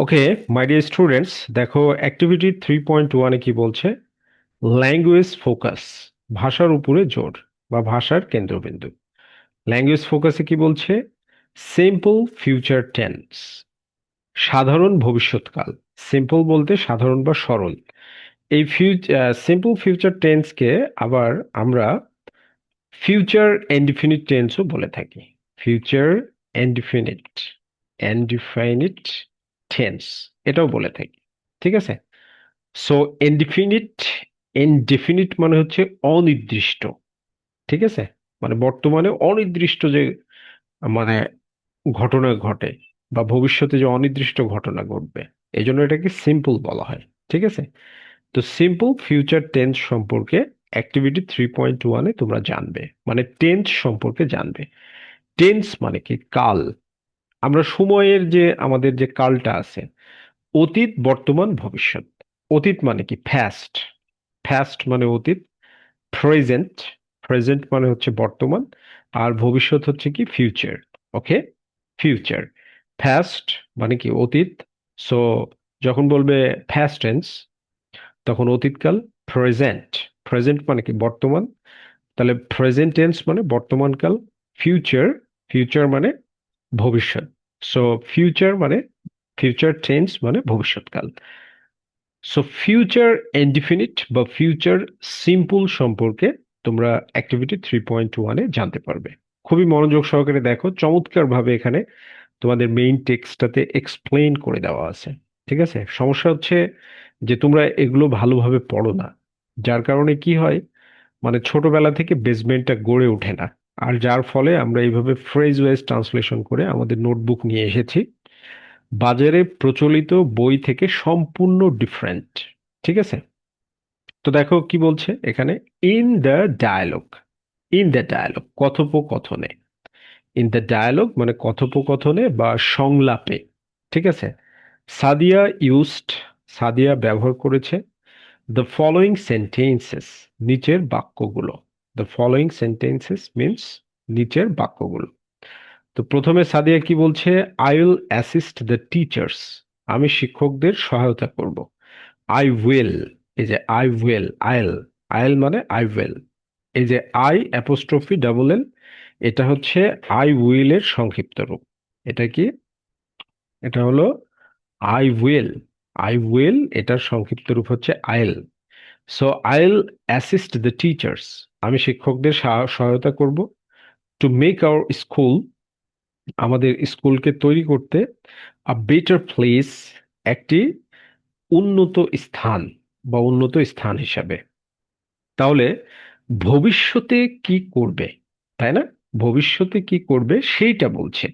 Okay, my dear students, দেখো activity 3.1 কি বলছে। ল্যাঙ্গুয়েজ ফোকাস, ভাষার উপরে জোর বা ভাষার কেন্দ্রবিন্দু। ল্যাঙ্গুয়েজ ফোকাসে কি বলছে? সিম্পল ফিউচার টেন্স, সাধারণ ভবিষ্যৎকাল। সিম্পল বলতে সাধারণ বা সরল। এই সিম্পল ফিউচার টেন্সকে আবার আমরা ফিউচার ইনডিফিনিট টেন্সও বলে থাকি। ফিউচার ইনডিফিনিট, ইনডিফিনিট টেন্স এটাও বলে থাকি। ঠিক আছে। সো ইনডিফিনিট, ইনডিফিনিট মানে হচ্ছে অনির্দিষ্ট। ঠিক আছে, মানে বর্তমানে অনির্দিষ্ট যে মানে ঘটনা ঘটে বা ভবিষ্যতে যে অনির্দিষ্ট ঘটনা ঘটবে, এই জন্য এটাকে সিম্পল বলা হয়। ঠিক আছে। তো সিম্পল ফিউচার টেন্স সম্পর্কে অ্যাক্টিভিটি 3.1 তোমরা জানবে, মানে টেন্স সম্পর্কে জানবে। টেন্স মানে কি? কাল। আমরা সময়ের যে আমাদের যে কালটা আছে, অতীত, বর্তমান, ভবিষ্যৎ। অতীত মানে কি? ফাস্ট। ফাস্ট মানে অতীত। প্রেজেন্ট, প্রেজেন্ট মানে হচ্ছে বর্তমান। আর ভবিষ্যৎ হচ্ছে কি? ফিউচার। ওকে, ফিউচার। ফাস্ট মানে কি? অতীত। সো যখন বলবে ফাস্ট টেন্স তখন অতীতকাল। প্রেজেন্ট, প্রেজেন্ট মানে কি? বর্তমান। তাহলে প্রেজেন্ট টেন্স মানে বর্তমানকাল। ফিউচার, ফিউচার মানে ভবিষ্যৎ। সো ফিউচার মানে, ফিউচার টেন্স মানে ভবিষ্যৎকাল। সো ফিউচার ইনডিফিনিট বা ফিউচার সিম্পল সম্পর্কে তোমরা অ্যাক্টিভিটি 3.1 জানতে পারবে। খুবই মনোযোগ সহকারে দেখো, চমৎকার ভাবে এখানে তোমাদের মেইন টেক্সটটাতে এক্সপ্লেইন করে দেওয়া আছে। ঠিক আছে। সমস্যা হচ্ছে যে তোমরা এগুলো ভালোভাবে পড়ো না, যার কারণে কি হয়, মানে ছোটবেলা থেকে বেসমেন্টটা গড়ে ওঠে না। আর যার ফলে আমরা এইভাবে ফ্রেজ ওয়াইজ ট্রান্সলেশন করে আমাদের নোটবুক নিয়ে এসেছি, বাজারে প্রচলিত বই থেকে সম্পূর্ণ ডিফারেন্ট। ঠিক আছে। তো দেখো কি বলছে এখানে। In the dialogue, in the dialogue কথোপকথনে। ইন দ্য ডায়ালগ মানে কথোপকথনে বা সংলাপে। ঠিক আছে। সাদিয়া ইউজড, সাদিয়া ব্যবহার করেছে দ্য ফলোয়িং সেন্টেন্সেস, নিচের বাক্যগুলো। দ্য ফলোয়িং সেন্টেন্সেস মিন্স নিচের বাক্যগুলো। তো প্রথমে সাদিয়া কি বলছে? I will assist the teachers, আমি শিক্ষকদের সহায়তা করব। আই উইল, এই যে আই উইল, আইল, আইল মানে আই উইল। এই যে আই অ্যাপোস্ট্রফি ডাবল এল, এটা হচ্ছে আই উইল এর সংক্ষিপ্ত রূপ। এটা কি? এটা হলো আই উইল। আই উইল এটার সংক্ষিপ্ত রূপ হচ্ছে আইল। সো আইল অ্যাসিস্ট দ্য টিচার্স, আমি শিক্ষকদের সহায়তা করব। টু মেক আওয়ার স্কুল, আমাদের স্কুলকে তৈরি করতে। আ বেটার প্লেস, একটি উন্নত স্থান বা উন্নত স্থান হিসাবে। তাহলে ভবিষ্যতে কি করবে, তাই না? ভবিষ্যতে কি করবে সেইটা বলছে।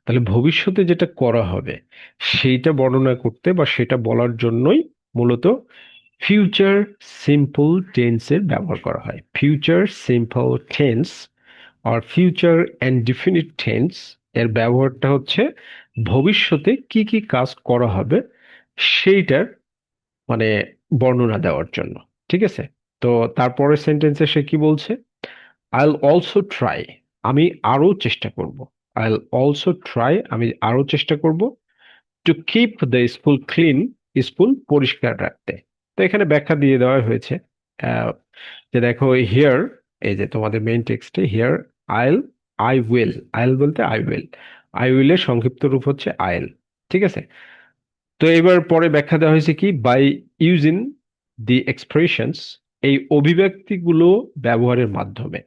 তাহলে ভবিষ্যতে যেটা করা হবে সেইটা বর্ণনা করতে বা সেটা বলার জন্যই মূলত ফিউচার সিম্পল টেন্সের ব্যবহার করা হয়। ফিউচার সিম্পল টেন্স আর ফিউচার ইনডিফিনিট টেন্স এর ব্যবহারটা হচ্ছে ভবিষ্যতে কি কি কাজ করা হবে সেইটার মানে বর্ণনা দেওয়ার জন্য। ঠিক আছে। তো তারপরের সেন্টেন্সে সে কি বলছে? আইল অলসো ট্রাই, আমি আরো চেষ্টা করব। আইল অলসো ট্রাই, আমি আরো চেষ্টা করব। To keep the school clean, school পরিষ্কার রাখতে। তো এখানে ব্যাখ্যা দিয়ে দেওয়া হয়েছে। আহ, যে দেখো হিয়ার, এই যে তোমাদের মেইন টেক্সটে হিয়ার আইল, আই উইল, আইল বলতে আই উইল, আই উইলের সংক্ষিপ্ত রূপ হচ্ছে আইল। ঠিক আছে। তো এবার পরে ব্যাখ্যা দেওয়া হয়েছে কি? বাই ইউজিং দি এক্সপ্রেশনস, এই অভিব্যক্তিগুলো ব্যবহারের মাধ্যমে।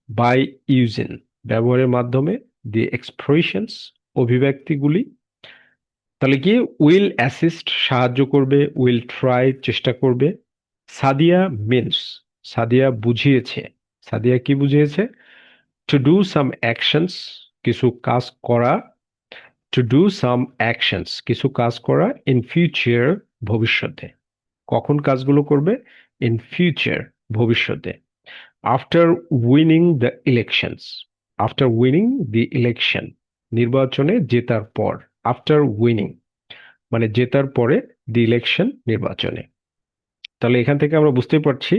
বাই ইউজিং, ব্যবহারের মাধ্যমে। দি এক্সপ্রেশনস, অভিব্যক্তিগুলি। তাহলে কি? উইল অ্যাসিস্ট, সাহায্য করবে। উইল ট্রাই, চেষ্টা করবে। সাদিয়া মিন্স, সাদিয়া বুঝিয়েছে। সাদিয়া কি বুঝিয়েছে? টু ডু সাম অ্যাকশনস, কিছু কাজ করা। টু ডু সাম অ্যাকশনস, কিছু কাজ করা। ইন ফিউচার, ভবিষ্যতে। কখন কাজগুলো করবে? ইন ফিউচার, ভবিষ্যতে। After winning the elections, after winning the election, নির্বাচনে জেতার পর। আফটার উইনিং মানে জেতার পরে, দি ইলেকশন নির্বাচনে। তাহলে এখান থেকে আমরা বুঝতেই পারছি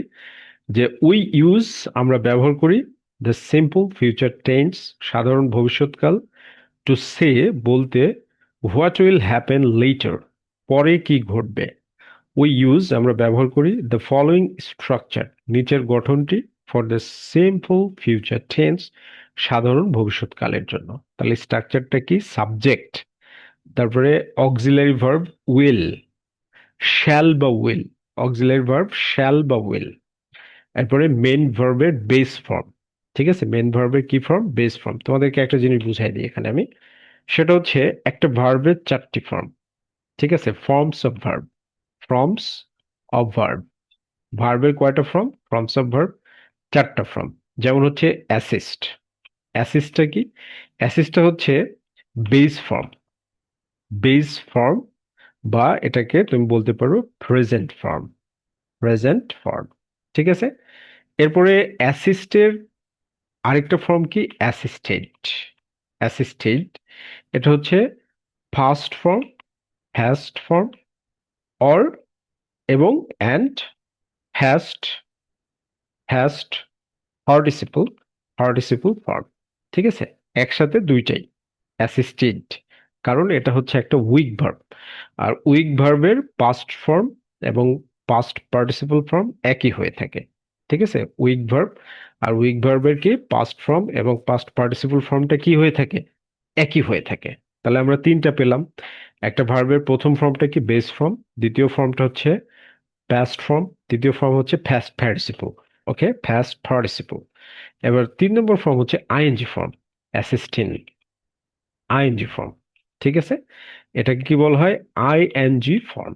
যে উই ইউজ, আমরা ব্যবহার করি দ্য সিম্পল ফিউচার টেন্স, সাধারণ ভবিষ্যৎকাল। টু সে, বলতে। হোয়াট উইল হ্যাপেন লেটার, পরে কি ঘটবে? আমরা ব্যবহার করি দ্য ফলোইং স্ট্রাকচার, নিচের গঠনটি, for the simple future tense, সাধারণ ভবিষ্যৎকালের জন্য। তাহলে স্ট্রাকচারটা কি? সাবজেক্ট, তারপরে অক্সিলারি ভার্ব উইল, শ্যাল বা উইল, অক্সিলারি ভার্ব শ্যাল বা উইল, এরপরে মেন ভার্বের বেস ফর্ম। ঠিক আছে, মেন ভার্বের কি ফর্ম? Base form. তোমাদেরকে একটা জিনিস বুঝাই দিই এখানে আমি, সেটা হচ্ছে একটা ভার্বের চারটি ফর্ম। ঠিক আছে, forms of verb, forms of verb. ভার্বের কয়টা ফর্ম? ফর্মস অফ ভার্ব চারটা ফর্ম। যেমন হচ্ছে অ্যাসিস্ট, অ্যাসিস্টটা কি? অ্যাসিস্টটা হচ্ছে বেস ফর্ম, বেস ফর্ম, বা এটাকে তুমি বলতে পারো প্রেজেন্ট ফর্ম, প্রেজেন্ট ফর্ম। ঠিক আছে, এরপরে অ্যাসিস্টের আরেকটা ফর্ম কি? অ্যাসিস্টেড, অ্যাসিস্টেড, এটা হচ্ছে ফার্স্ট ফর্ম, হ্যাস্ট ফর্ম, অর, এবং অ্যান্ড, হ্যাস্ট, হ্যাস্ট পার্টিসিপল, পার্টিসিপল ফর্ম। ঠিক আছে, একসাথে দুইটাই অ্যাসিস্টেড, কারণ এটা হচ্ছে একটা উইক ভার্ব। আর উইক ভার্বের পাস্ট ফর্ম এবং পাস্ট পার্টিসিপল ফর্ম একই হয়ে থাকে। ঠিক আছে, উইক ভার্ব আর উইক ভার্বের কি পাস্ট ফর্ম এবং পাস্ট পার্টিসিপল ফর্মটা কি হয়ে থাকে? একই হয়ে থাকে। তাহলে আমরা তিনটা পেলাম। একটা ভার্বের প্রথম ফর্মটা কি? বেস ফর্ম, দ্বিতীয় ফর্মটা হচ্ছে পাস্ট ফর্ম, তৃতীয় ফর্ম হচ্ছে past participle. Okay, past participle. এবার 3 নম্বর ফর্ম হচ্ছে ING form, assistant, ING form. ঠিক আছে, এটাকে কি বলা হয়? আইএনজি ফর্ম,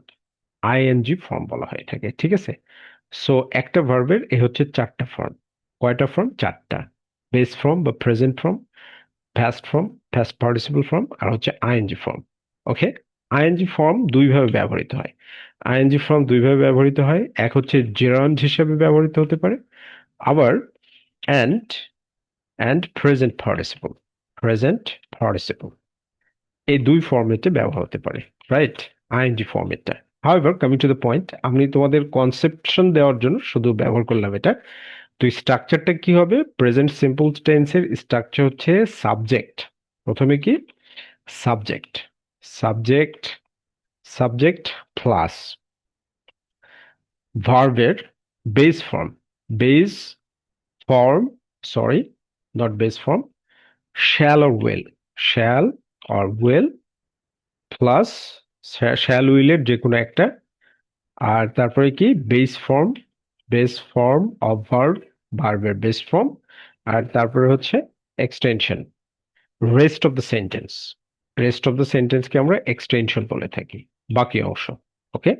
আইএনজি ফর্ম বলা হয় এটাকে। ঠিক আছে, সো একটা ভার্বের এ হচ্ছে চারটা ফর্ম। কয়টা ফর্ম? চারটা। বেস ফর্ম বা present form, past form, past participle form, আর হচ্ছে ING form. Okay, ING form দুইভাবে ব্যবহৃত হয়। আইএনজি ফর্ম দুইভাবে ব্যবহৃত হয়, এক হচ্ছে জেরান্ড হিসেবে ব্যবহৃত হতে পারে, আবার and, and present participle, present participle, এই দুই ফরম্যাটে ব্যবহার হতে পারে, রাইট? আইএনজি ফরম্যাটটা। However, coming to the point, আমি তোমাদের কনসেপশন দেওয়ার জন্য শুধু ব্যবহার করলাম এটা। তো স্ট্রাকচারটা কি হবে? প্রেজেন্ট সিম্পল টেন্সের স্ট্রাকচার হচ্ছে সাবজেক্ট, প্রথমে কি? সাবজেক্ট, সাবজেক্ট, সাবজেক্ট প্লাস ভার্বের base form, base form, sorry, not base form, shall or will, shall or will, plus shall উইলের যে কোনো একটা, আর তারপরে কি? Base form, base form of verb, ভার্বের বেস ফর্ম, আর তারপরে হচ্ছে extension, rest of the sentence, rest of the সেন্টেন্সকে আমরা এক্সটেনশন বলে থাকি, বাকি অংশ। ওকে,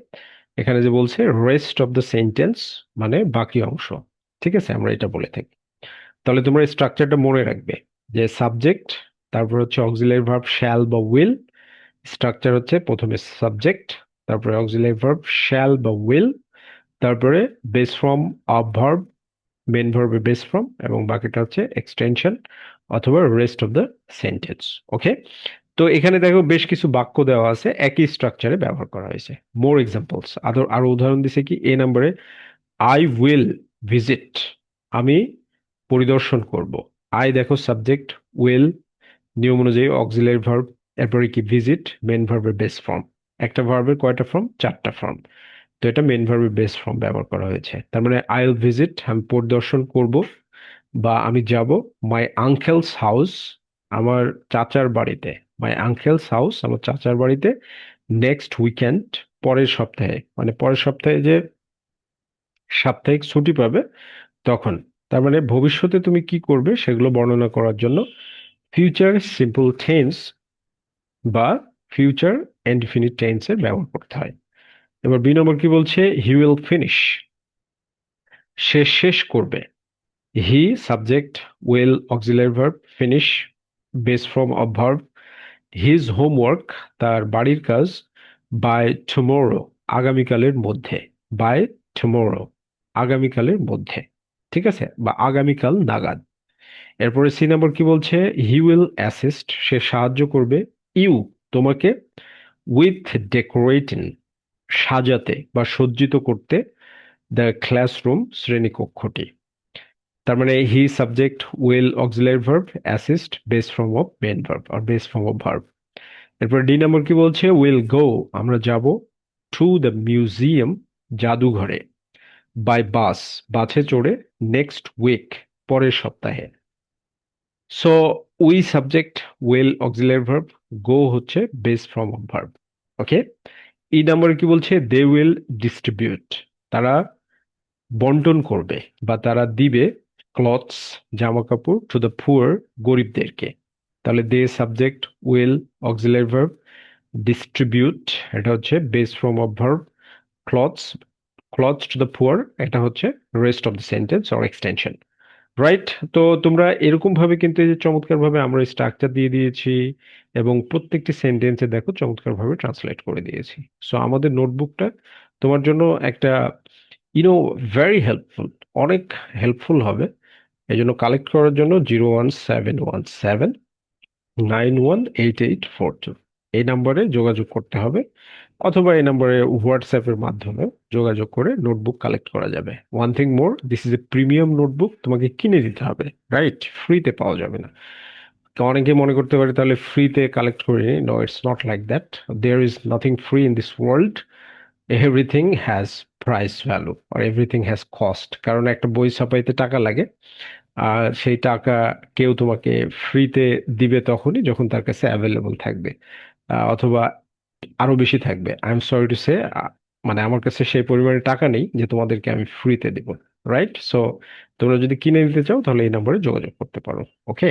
এখানে যে বলছে রেস্ট অফ দ্য সেন্টেন্স মানে বাকি অংশ। ঠিক আছে, আমরা এটা বলে থাকি। তাহলে তোমরা স্ট্রাকচারটা মনে রাখবে যে সাবজেক্ট, তারপর হচ্ছে অক্সিলারি ভার্ব শ্যাল বা উইল। স্ট্রাকচার হচ্ছে প্রথমে সাবজেক্ট, তারপরে অক্সিলারি ভার্ব শ্যাল বা উইল, তারপরে base form of verb, main ভার্বের বেস ফর্ম, এবং বাকিটা হচ্ছে এক্সটেনশন অথবা rest of the sentence. Okay, তো এখানে দেখো বেশ কিছু বাক্য দেওয়া আছে একই স্ট্রাকচারে ব্যবহার করা হয়েছে। মোর এক্সাম্পলস, আরো উদাহরণ দিছে কি? এ নম্বরে, আই উইল ভিজিট, আমি পরিদর্শন করব। আই দেখো সাবজেক্ট, উইল নিয়ম অনুযায়ী অক্সিলারি ভার্ব, এরপরে কি? ভিজিট, মেন ভার্বের বেস ফর্ম। একটা ভার্বের কয়টা ফর্ম? চারটা ফর্ম। তো এটা মেন ভার্বের বেস ফর্ম ব্যবহার করা হয়েছে। তার মানে আই উইল ভিজিট, আমি পরিদর্শন করব বা আমি যাব, মাই আঙ্কেলস হাউস, আমার চাচার বাড়িতে, মাই আঙ্কেলস হাউস, আমার চাচার বাড়িতে, নেক্সট উইকেন্ড, পরের সপ্তাহে, মানে পরের সপ্তাহে যে সাপ্তাহিক ছুটি পাবে তখন। তার মানে ভবিষ্যতে তুমি কি করবে সেগুলো বর্ণনা করার জন্য ফিউচার সিম্পল টেন্স বা ফিউচার ইনডিফিনিট টেন্সের ব্যবহার করতে হয়। এবার বি নম্বর কি বলছে? হি উইল ফিনিশ, সে শেষ করবে। হি subject, will auxiliary verb, finish base form of verb, his homework, তার বাড়ির কাজ, বাই টুমোরো, আগামীকালের মধ্যে, বাই টুমোরো, আগামীকালের মধ্যে। ঠিক আছে, বা আগামীকাল নাগাদ। এরপরে সি নাম্বার কি বলছে? হি উইল অ্যাসিস্ট, সে সাহায্য করবে, ইউ, তোমাকে, উইথ ডেকোরেটিং, সাজাতে বা সজ্জিত করতে, দ্য ক্লাসরুম, শ্রেণীকক্ষটি। তার মানে he subject, will auxiliary verb, assist base form of main verb আর বেস ফর্ম অফ ভার্ব। এরপর ডি নাম্বার কি বলছে, উইল গো, আমরা যাব, টু দ্য মিউজিয়াম, জাদুঘরে, বাই বাস, বাসে চড়ে, নেক্সট উইক, পরের সপ্তাহে। So we subject, will auxiliary verb, go হচ্ছে base form of verb. Okay. এই নাম্বারে কি বলছে, দে উইল ডিস্ট্রিবিউট, তারা বন্টন করবে বা তারা দিবে, ক্লথস, জামা কাপড়, টু দ্য পুয়ার, গরিবদেরকে। তাহলে they subject, will auxiliary verb, distribute এটা হচ্ছে base form of verb, clothes, clothes to the poor এটা হচ্ছে rest of the sentence or extension. Right. তো তোমরা এরকম ভাবে কিন্তু এই যে চমৎকার ভাবে আমরা স্ট্রাকচার দিয়ে দিয়েছি এবং প্রত্যেকটি সেন্টেন্সে দেখো চমৎকার ভাবে ট্রান্সলেট করে দিয়েছি। সো আমাদের নোটবুকটা তোমার জন্য একটা ইউনো ভেরি হেল্পফুল, অনেক হেল্পফুল হবে। এই জন্য কালেক্ট করার জন্য 01717918842 এই নাম্বারে যোগাযোগ করতে হবে, অথবা এই নাম্বারে হোয়াটসঅ্যাপের মাধ্যমে যোগাযোগ করে নোটবুক কালেক্ট করা যাবে। One thing more, this is a premium notebook, তোমাকে কিনে দিতে হবে, রাইট? ফ্রিতে পাওয়া যাবে না। তো অনেকে মনে করতে পারে তাহলে ফ্রিতে কালেক্ট করে নি। No, it's not like that. There is nothing free in this world. Everything has price value আর এভরিথিং হ্যাজ কস্ট, কারণ একটা বই ছাপাইতে টাকা লাগে। আর সেই টাকা কেউ তোমাকে ফ্রিতে দিবে তখনই যখন তার কাছে অ্যাভেলেবল থাকবে, অথবা আরো বেশি থাকবে। I am sorry to say, মানে আমার কাছে সেই পরিমাণে টাকা নেই যে তোমাদেরকে আমি ফ্রিতে দেবো। রাইট। সো তোমরা যদি কিনে নিতে চাও তাহলে এই নম্বরে যোগাযোগ করতে পারো। ওকে।